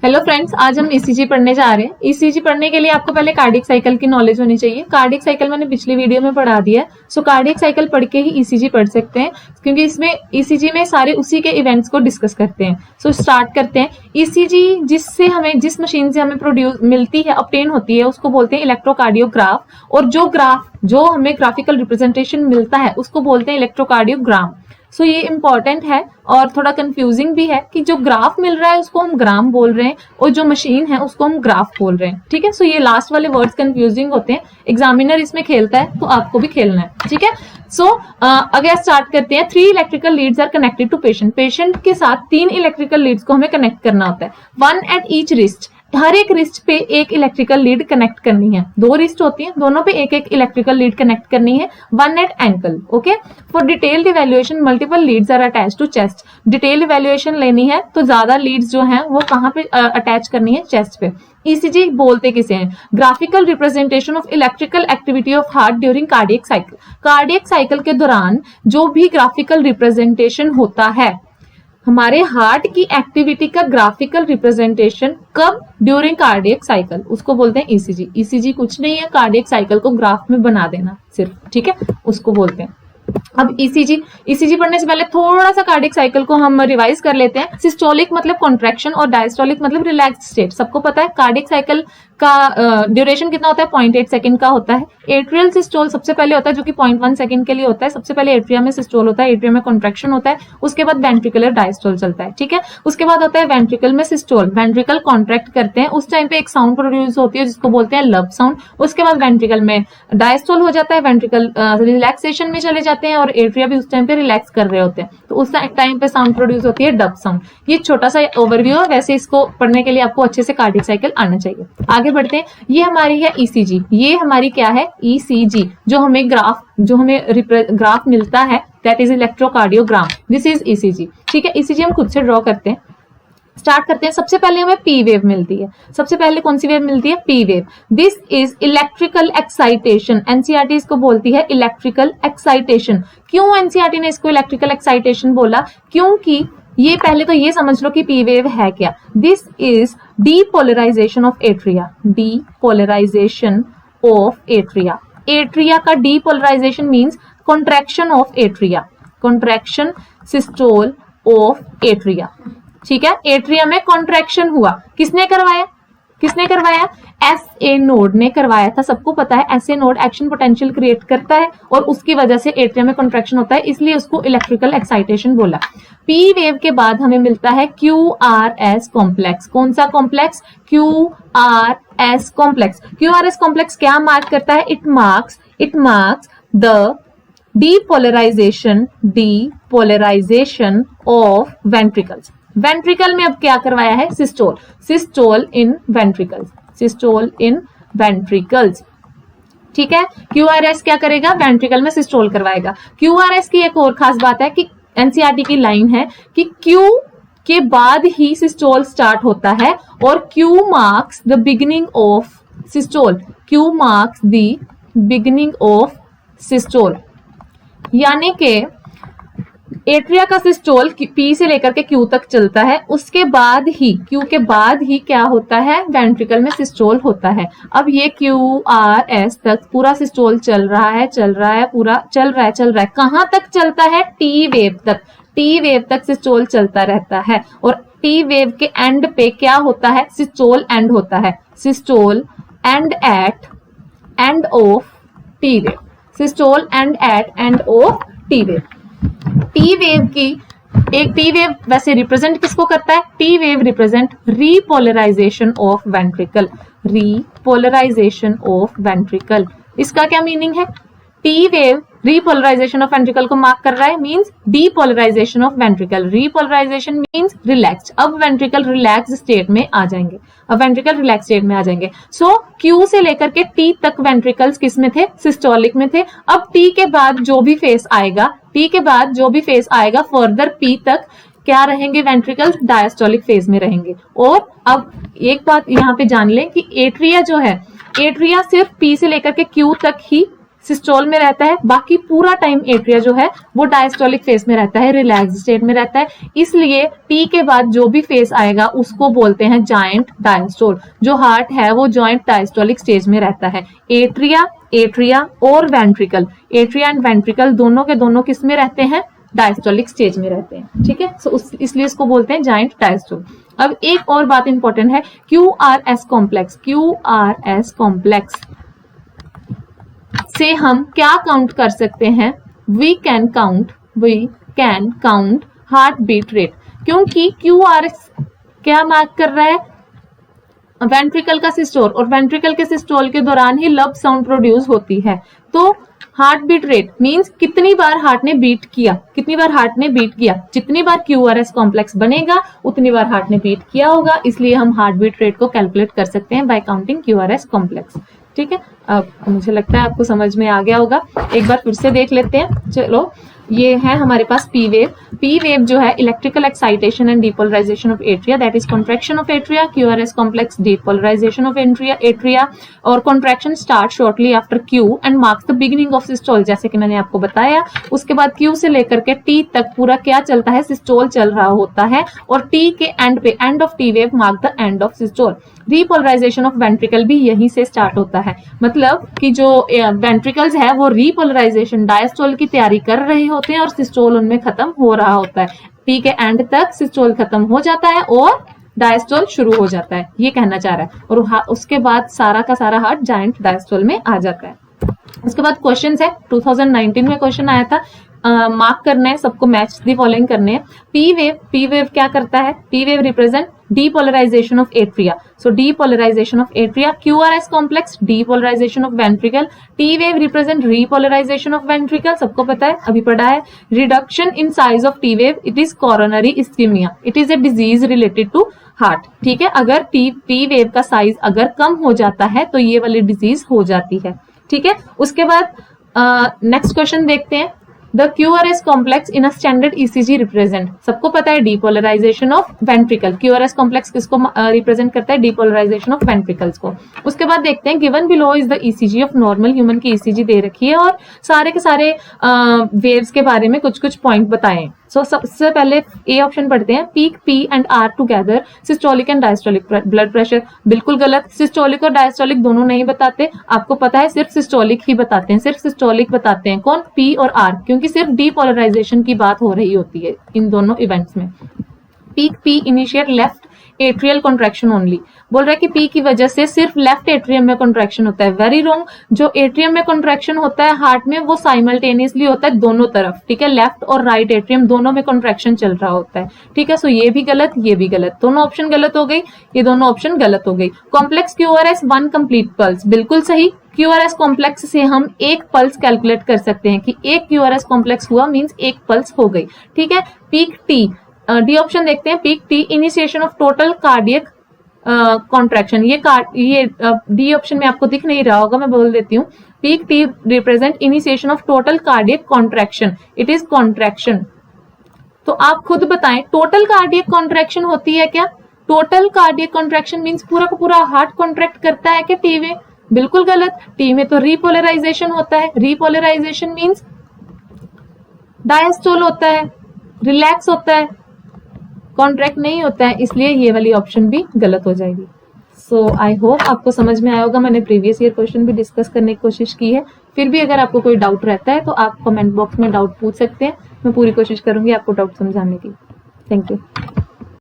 Hello friends, आज हम ECG पढ़ने जा रहे हैं। ईसीजी पढ़ने के लिए आपको पहले कार्डियक साइकिल की नॉलेज होनी चाहिए। कार्डियक साइकिल मैंने पिछली वीडियो में पढ़ा दिया है। सो कार्डियक साइकिल पढ़ के ही ईसीजी पढ़ सकते हैं, क्योंकि इसमें ईसीजी में सारे उसी के इवेंट्स को डिस्कस करते हैं। सो स्टार्ट करते हैं। ईसीजी जिस मशीन से हमें प्रोड्यूस मिलती है, ऑब्टेन होती है, उसको बोलते हैं इलेक्ट्रोकार्डियोग्राफ। और जो हमें ग्राफिकल रिप्रेजेंटेशन मिलता है उसको बोलते हैं इलेक्ट्रोकार्डियोग्राम। सो ये इंपॉर्टेंट है और थोड़ा कंफ्यूजिंग भी है कि जो ग्राफ मिल रहा है उसको हम ग्राम बोल रहे हैं और जो मशीन है उसको हम ग्राफ बोल रहे हैं। ठीक है, सो ये लास्ट वाले वर्ड्स कंफ्यूजिंग होते हैं। एग्जामिनर इसमें खेलता है तो आपको भी खेलना है। ठीक है, सो अगर स्टार्ट करते हैं। 3 electrical leads are connected to patient. Patient के साथ 3 इलेक्ट्रिकल लीड्स को हमें कनेक्ट करना होता है। 1 एट ईच रिस्ट। हर एक रिस्ट पे एक इलेक्ट्रिकल लीड कनेक्ट करनी है। 2 रिस्ट होती हैं, दोनों पे एक एक इलेक्ट्रिकल लीड कनेक्ट करनी है। 1 at ankle. Okay, for detailed evaluation multiple leads are attached to chest. Detail evaluation लेनी है तो ज्यादा लीड्स जो हैं वो कहाँ पे अटैच करनी है? चेस्ट पे। ईसीजी बोलते किसे हैं? Graphical representation of electrical activity of heart during cardiac cycle. Cardiac cycle के दौरान जो भी ग्राफिकल रिप्रेजेंटेशन होता है, हमारे हार्ट की एक्टिविटी का ग्राफिकल रिप्रेजेंटेशन कब? ड्यूरिंग कार्डियक साइकिल, उसको बोलते हैं ईसीजी। ईसीजी कुछ नहीं है, कार्डियक साइकिल को ग्राफ में बना देना सिर्फ। ठीक है, उसको बोलते हैं। अब ईसीजी पढ़ने से पहले थोड़ा सा कार्डियक साइकिल को हम रिवाइज कर लेते हैं। सिस्टोलिक मतलब कॉन्ट्रैक्शन और डायस्टोलिक मतलब रिलैक्स स्टेट। सबको पता है कार्डियक साइकिल का ड्यूरेशन कितना होता है? 0.8 सेकंड का होता है। एट्रियल सिस्टोल सबसे पहले होता है, जो कि 0.1 सेकंड के लिए होता है। सबसे पहले एट्रिया में सिस्टोल होता है, एट्रिया में कॉन्ट्रैक्शन होता है, उसके बाद वेंट्रिकुलर डायस्टोल चलता है। ठीक है, उसके बाद होता है वेंट्रिकल में सिस्टोल। वेंट्रिकल कॉन्ट्रैक्ट करते हैं, उस टाइम पे एक साउंड प्रोड्यूस होती है जिसको बोलते हैं लब साउंड। उसके बाद वेंट्रिकल में डायस्टोल हो जाता है, वेंट्रिकल रिलैक्सेशन में चले जाते हैं और एट्रिया भी उस टाइम पे रिलैक्स कर रहे होते हैं, तो उस टाइम पे साउंड प्रोड्यूस होती है डब साउंड। ये छोटा सा ओवरव्यू है, वैसे इसको पढ़ने के लिए आपको अच्छे से कार्डियक साइकिल आना चाहिए। आगे बढ़ते हैं। ये हमारी है ईसीजी। ये हमारी क्या है? ईसीजी। जो हमें ग्राफ मिलता है that is electrocardiogram. This is ECG. ठीक है, ईसीजी हम खुद से ड्रॉ करते हैं। स्टार्ट करते हैं। सबसे पहले हमें पी वेव मिलती है। सबसे पहले कौन सी वेव मिलती है? P wave. This is electrical excitation. NCERT इसको बोलती है इलेक्ट्रिकल एक्साइटेशन। क्यों एनसीईआरटी ने इसको इलेक्ट्रिकल एक्साइटेशन बोला? क्योंकि ये पहले तो ये समझ लो कि पी वेव है क्या। This is depolarization of atria. Depolarization of atria. Atria का depolarization means contraction of atria. Contraction systole of atria. ठीक है, एट्रिया में कॉन्ट्रैक्शन हुआ। किसने करवाया? एसए नोड ने करवाया था। सबको पता है SA node action potential create करता है और उसकी वजह से एट्रिया में कॉन्ट्रैक्शन होता है, इसलिए उसको इलेक्ट्रिकल एक्साइटेशन बोला। पी वेव के बाद हमें मिलता है क्यूआरएस कॉम्प्लेक्स। कौन सा complex? QRS complex. QRS complex क्या मार्क करता है? It marks the depolarisation of ventricles. Ventricle में अब क्या करवाया है? Systole in ventricles. ठीक है, क्यूआरएस क्या करेगा? वेंट्रिकल में सिस्टोल करवाएगा। क्यूआरएस की एक और खास बात है कि एनसीईआरटी की लाइन है कि क्यू के बाद ही सिस्टोल स्टार्ट होता है और Q marks the beginning of systole. Q marks the beginning of systole, यानी कि एट्रिया का सिस्टोल पी से लेकर के क्यू तक चलता है, उसके बाद ही क्यू के बाद ही क्या होता है? वेंट्रिकल में सिस्टोल होता है। अब ये क्यूआरएस तक पूरा सिस्टोल चल रहा है, पूरा चल रहा है। कहां तक चलता है? टी वेव तक सिस्टोल चलता रहता है। और टी वेव के एंड पे क्या होता है? सिस्टोल एंड होता है। Systole end at end of T wave. Systole end at end of T wave. T wave वैसे रिप्रेजेंट किसको करता है? T wave represent repolarisation of ventricle. Repolarisation of ventricle, इसका क्या मीनिंग है? T wave repolarisation of ventricle को mark कर रहा है, means depolarisation of ventricle. Repolarisation means relaxed. अब वेंट्रिकल रिलैक्स स्टेट में आ जाएंगे। सो क्यू से लेकर के टी तक वेंट्रिकल्स किस में थे? सिस्टोलिक में थे। अब टी के बाद जो भी फेस आएगा फर्दर पी तक क्या रहेंगे? वेंट्रिकल्स डायस्टोलिक फेज में रहेंगे। और अब एक बात यहाँ पे जान लें कि एट्रिया जो है, एट्रिया सिर्फ पी से लेकर के क्यू तक ही सिस्टोल में रहता है, बाकी पूरा टाइम एट्रिया जो है वो डायस्टोलिक फेस में रहता है, रिलैक्स स्टेट में रहता है। इसलिए टी के बाद जो भी फेस आएगा उसको बोलते हैं जायंट डायस्टोल। जो हार्ट है वो जॉइंट डायस्टोलिक स्टेज में रहता है। एट्रिया और वेंट्रिकल, एट्रिया एंड वेंट्रिकल दोनों के दोनों किस में रहते हैं? डायस्टोलिक स्टेज में रहते हैं, ठीक है। सो इसलिए इसको बोलते हैं जायंट डायस्टोल। अब एक और बात इंपॉर्टेंट है, QRS कॉम्प्लेक्स। QRS कॉम्प्लेक्स से हम क्या काउंट कर सकते हैं? We can count heart beat rate, क्योंकि QRS क्या मार्क कर रहा है? वेंट्रिकल का सिस्टोल, और वेंट्रिकल के सिस्टोल के दौरान ही लब साउंड प्रोड्यूस होती है। तो हार्ट बीट रेट मींस कितनी बार हार्ट ने बीट किया, कितनी बार हार्ट ने बीट किया, जितनी बार QRS कॉम्प्लेक्स बनेगा उतनी बार हार्ट ने बीट किया होगा। इसलिए हम हार्ट बीट रेट को कैलकुलेट कर सकते हैं बाय काउंटिंग QRS कॉम्प्लेक्स, ठीक है। अब मुझे लगता है आपको समझ में आ गया होगा। एक बार फिर से देख लेते हैं। चलो, ये है हमारे पास पी वेव। पी वेव जो है electrical excitation and depolarization of atria, that is contraction of atria. QRS complex depolarization of atria, और contraction start shortly after Q and marks the beginning of systole, जैसे कि मैंने आपको बताया। उसके बाद Q से लेकर के T तक पूरा क्या चलता है? सिस्टोल चल रहा होता है, और T के एंड पे, and of T wave mark the end of systole. Repolarisation of ventricle भी यहीं से स्टार्ट होता है, मतलब कि जो वेंट्रिकल्स है वो रीपोलराइजेशन डायस्टोल की तैयारी कर रहे होते हैं और सिस्टोल उनमें खत्म हो रहा होता है। टी के एंड तक सिस्टोल खत्म हो जाता है और डायस्टोल शुरू हो जाता है, ये कहना चाह रहा है। और उसके बाद सारा का सारा हार्ट जायंट डायस्टोल में आ जाता है। उसके बाद क्वेश्चन है, 2019 में क्वेश्चन आया था, मार्क करना है, सबको मैच दी फॉलोइंग करने हैं। पी वेव क्या करता है? P wave represent depolarization of atria, so depolarization of atria. QRS complex depolarization of ventricle. T wave represent repolarisation of ventricle, सबको पता है, अभी पढ़ा है। Reduction in size of T wave, it is coronary ischaemia, it is a disease related to heart, ठीक है। अगर T wave का साइज अगर कम हो जाता है तो ये वाली डिजीज हो जाती है, ठीक है। उसके बाद नेक्स्ट क्वेश्चन देखते हैं। The QRS complex in a standard ECG represent, सबको पता है depolarization of ventricle। QRS complex किसको represent करता है? depolarization of ventricles को। उसके बाद देखते हैं, given below is the ECG of normal human की ECG दे रखी है और सारे के सारे waves के बारे में कुछ कुछ पॉइंट बताएं। सो सबसे पहले ए ऑप्शन पढ़ते हैं, peak P and R together systolic and diastolic blood pressure. बिल्कुल गलत, सिस्टोलिक और डायस्टोलिक दोनों नहीं बताते, आपको पता है सिर्फ सिस्टोलिक ही बताते हैं, सिर्फ सिस्टोलिक बताते हैं। कौन? P और R, क्योंकि सिर्फ डीपोलराइजेशन की बात हो रही होती है इन दोनों इवेंट्स में। Peak P initiate left atrial contraction only, बोल रहा है कि पी की वजह से सिर्फ लेफ्ट एट्रियम में कॉन्ट्रैक्शन होता है। वेरी रॉन्ग, जो एट्रियम में कॉन्ट्रैक्शन होता है हार्ट में वो साइमल्टेनियसली होता है दोनों तरफ, ठीक है। लेफ्ट और राइट एट्रियम दोनों में कॉन्ट्रैक्शन चल रहा होता है, ठीक है। सो ये भी गलत, ये भी गलत, दोनों ऑप्शन गलत हो गई, ये दोनों ऑप्शन गलत हो गई। कॉम्प्लेक्स QRS 1 कंप्लीट पल्स, बिल्कुल सही। QRS कॉम्प्लेक्स से हम एक पल्स कैलकुलेट कर सकते हैं कि एक QRS कॉम्प्लेक्स हुआ मींस एक पल्स हो गई, ठीक है। पीक T, डी ऑप्शन देखते हैं। Peak T initiation of total cardiac contraction, ये डी ऑप्शन में आपको दिख नहीं रहा होगा, मैं बोल देती हूँ। Peak T represent initiation of total cardiac contraction, it is contraction. तो आप खुद बताएं, टोटल कार्डियक कॉन्ट्रैक्शन होती है क्या? टोटल कार्डियक कॉन्ट्रैक्शन मींस पूरा का पूरा हार्ट कॉन्ट्रैक्ट करता है क्या टी में? बिल्कुल गलत, टी में तो रीपोलराइजेशन होता है। रीपोलराइजेशन मींस डायस्टोल होता है, रिलैक्स होता है, कॉन्ट्रैक्ट नहीं होता है, इसलिए ये वाली ऑप्शन भी गलत हो जाएगी। सो आई होप आपको समझ में आया होगा। मैंने प्रीवियस ईयर क्वेश्चन भी डिस्कस करने की कोशिश की है। फिर भी अगर आपको कोई डाउट रहता है तो आप कमेंट बॉक्स में डाउट पूछ सकते हैं, मैं पूरी कोशिश करूंगी आपको डाउट समझाने की। Thank you.